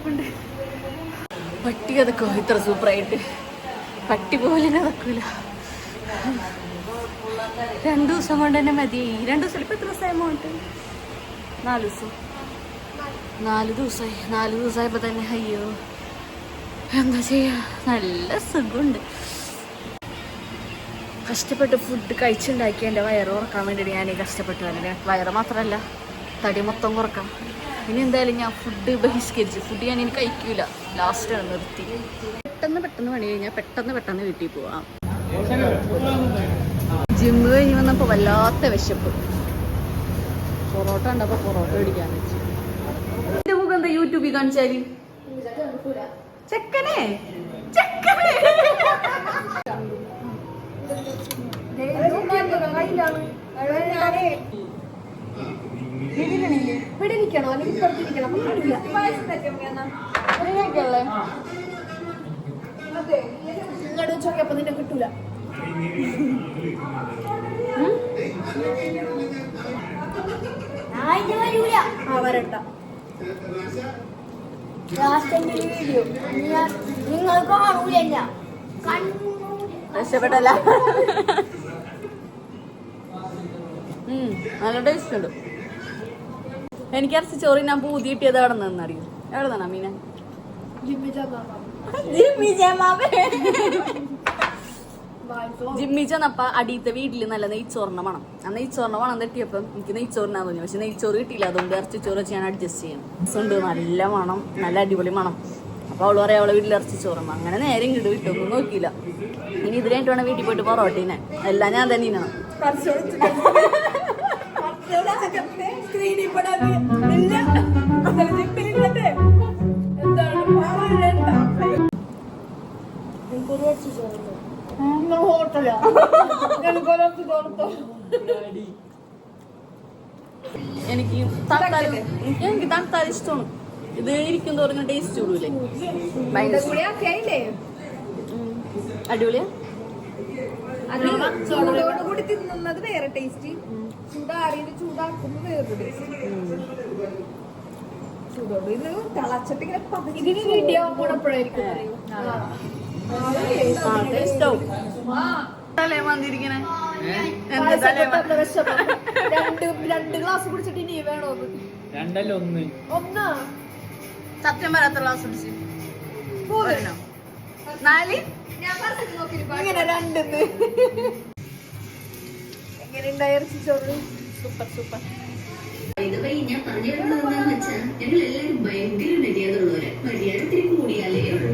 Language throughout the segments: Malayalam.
തണുപ്പുണ്ട്. പട്ടി കഥക്കോ ഇത്ര സൂപ്പറായിട്ട്? പട്ടി പോലെ കഥക്കൂല. 2 ദിവസം കൊണ്ട് തന്നെ മതി. 2 ദിവസം ഇപ്പം എത്ര ദിവസമായി മോട്ട്? 4 ദിവസം. 4 ദിവസമായി. 4 ദിവസമായപ്പോൾ തന്നെ അയ്യോ എന്താ ചെയ്യാ, നല്ല സുഖമുണ്ട്. കഷ്ടപ്പെട്ട് ഫുഡ് കഴിച്ചുണ്ടാക്കി എൻ്റെ വയറ് കുറക്കാൻ വേണ്ടിയിട്ട് ഞാൻ കഷ്ടപ്പെട്ടു. അല്ലെങ്കിൽ വയറ് മാത്രമല്ല തടി മൊത്തം കുറക്കാം. ഇനി എന്തായാലും ഞാൻ ഫുഡ് ബഹിഷ്കരിച്ചു. ഫുഡ് ഞാൻ ഇനി കഴിക്കൂല. ലാസ്റ്റാണ് നിർത്തി. പെട്ടെന്ന് പണി കഴിഞ്ഞാൽ പെട്ടെന്ന് വീട്ടിൽ പോവാം. ജിമ്മ് കഴിഞ്ഞ് വന്നപ്പോൾ വല്ലാത്ത വിശപ്പ്. പൊറോട്ട ഉണ്ടപ്പോൾ പൊറോട്ട മേടിക്കാൻ വെച്ചു. എന്റെ മുഖം എന്താ യൂട്യൂബിൽ കാണിച്ചാല്? ചെക്കനെ പിടിക്കണോ അല്ലെങ്കിൽ പുറത്തിരിക്കണം? ഇങ്ങോട്ട് ചോദിക്കപ്പോ നിന്നെ കിട്ടൂല. വരട്ട വീഡിയോ നിങ്ങൾ കാണൂല. രക്ഷപ്പെട്ടല്ല. നല്ല ടേസ്റ്റ് ഉണ്ട്. എനിക്ക് ഇറച്ചി ചോറ് ഞാൻ പൂതി കിട്ടിയത് എവിടെ നിന്നറിയും? എവിടെ നിന്നാ മീന? ജിമ്മി ചെന്നപ്പ അടിയത്തെ വീട്ടില് നല്ല നെയ്ച്ചോറിന്റെ മണം. ആ നെയ്ച്ചോറിന്റെ മണം തട്ടിയപ്പം എനിക്ക് നെയ്ച്ചോറിനാ തോന്നി. പക്ഷെ നെയ്ച്ചോറ് കിട്ടിയില്ല. അതുകൊണ്ട് ഇറച്ചി ചോറ് വെച്ച് ഞാൻ അഡ്ജസ്റ്റ് ചെയ്യണം. ഉണ്ട് നല്ല മണം, നല്ല അടിപൊളി മണം. അപ്പൊ അവള് പറയാം അവളെ വീട്ടിൽ ഇറച്ചി ചോറും. അങ്ങനെ നേരെ ഇങ്ങോട്ട് വിട്ടൊന്നും നോക്കിയില്ല. ഇനി ഇതിനായിട്ട് വേണം വീട്ടിൽ പോയിട്ട് പൊറോട്ടീനെ. എല്ലാം ഞാൻ തന്നെ ഇന്നണം. എനിക്ക് തണുത്താൽ ഇഷ്ടമാണ്. ഇത് ഇരിക്കും തോറും ടേസ്റ്റ് കൂടൂലേ? അടിപൊളിയാ. ചൂടോടുകൂടി തിന്നുന്നത് വേറെ ടേസ്റ്റ്, ചൂടാറിയത് ചൂടാക്കുന്നത് വേറെ ടേസ്റ്റ്. ചൂടോട് ഇത് തിളച്ചിട്ട് ഇതിന് വീഡിയോ കൂടെപ്പോഴായിരിക്കും വന്നിരിക്കണേ. 2 ഗ്ലാസ് കുടിച്ചിട്ട് ഇനി വേണോ? 1 സത്യം പറയാത്ത ഗ്ലാസ് കുടിച്ച് 4 ഇങ്ങനെ 2 എങ്ങനെയുണ്ടായി ഇറച്ചി ചോറ്? സൂപ്പർ. ഞാൻ പറഞ്ഞു വരുന്നതെന്ന് വെച്ചാൽ ഞങ്ങൾ എല്ലാവരും ഭയങ്കര മര്യാദയുള്ളവരെ. മര്യാദ ഇത്തിരി കൂടിയാലേ ഉള്ളൂ.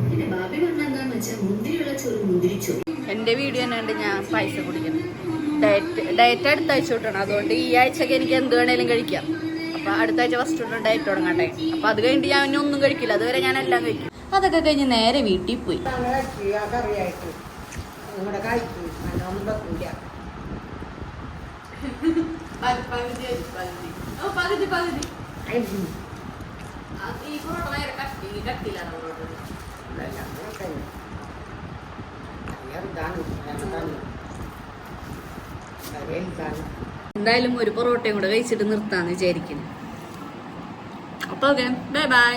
പിന്നെ ബാബി പറഞ്ഞെന്താന്ന് വെച്ചാൽ മുന്തിരിയുള്ള ചോറ് മുന്തിരിച്ചോറ്. എന്റെ വീഡിയോ തന്നെ ഉണ്ട് ഞാൻ പൈസ കുടിക്കുന്നത്. ഡയറ്റ് അടുത്ത ആഴ്ച തൊട്ടാണ്. അതുകൊണ്ട് ഈ ആഴ്ചക്ക് എനിക്ക് എന്ത് വേണേലും കഴിക്കാം. അപ്പൊ അടുത്ത ആഴ്ച ഫസ്റ്റ് തൊട്ട് ഡയറ്റ് തുടങ്ങട്ടെ. അപ്പൊ അത് കഴിഞ്ഞിട്ട് ഞാൻ ഇനി ഒന്നും കഴിക്കില്ല. അതുവരെ ഞാൻ എല്ലാം കഴിക്കും. അതൊക്കെ കഴിഞ്ഞ് നേരെ വീട്ടിൽ പോയി. എന്തായാലും ഒരു പൊറോട്ടയും കൂടെ കഴിച്ചിട്ട് നിർത്താന്ന് വിചാരിക്കുന്നു. അപ്പൊ ഓക്കെ, ബൈ ബൈ.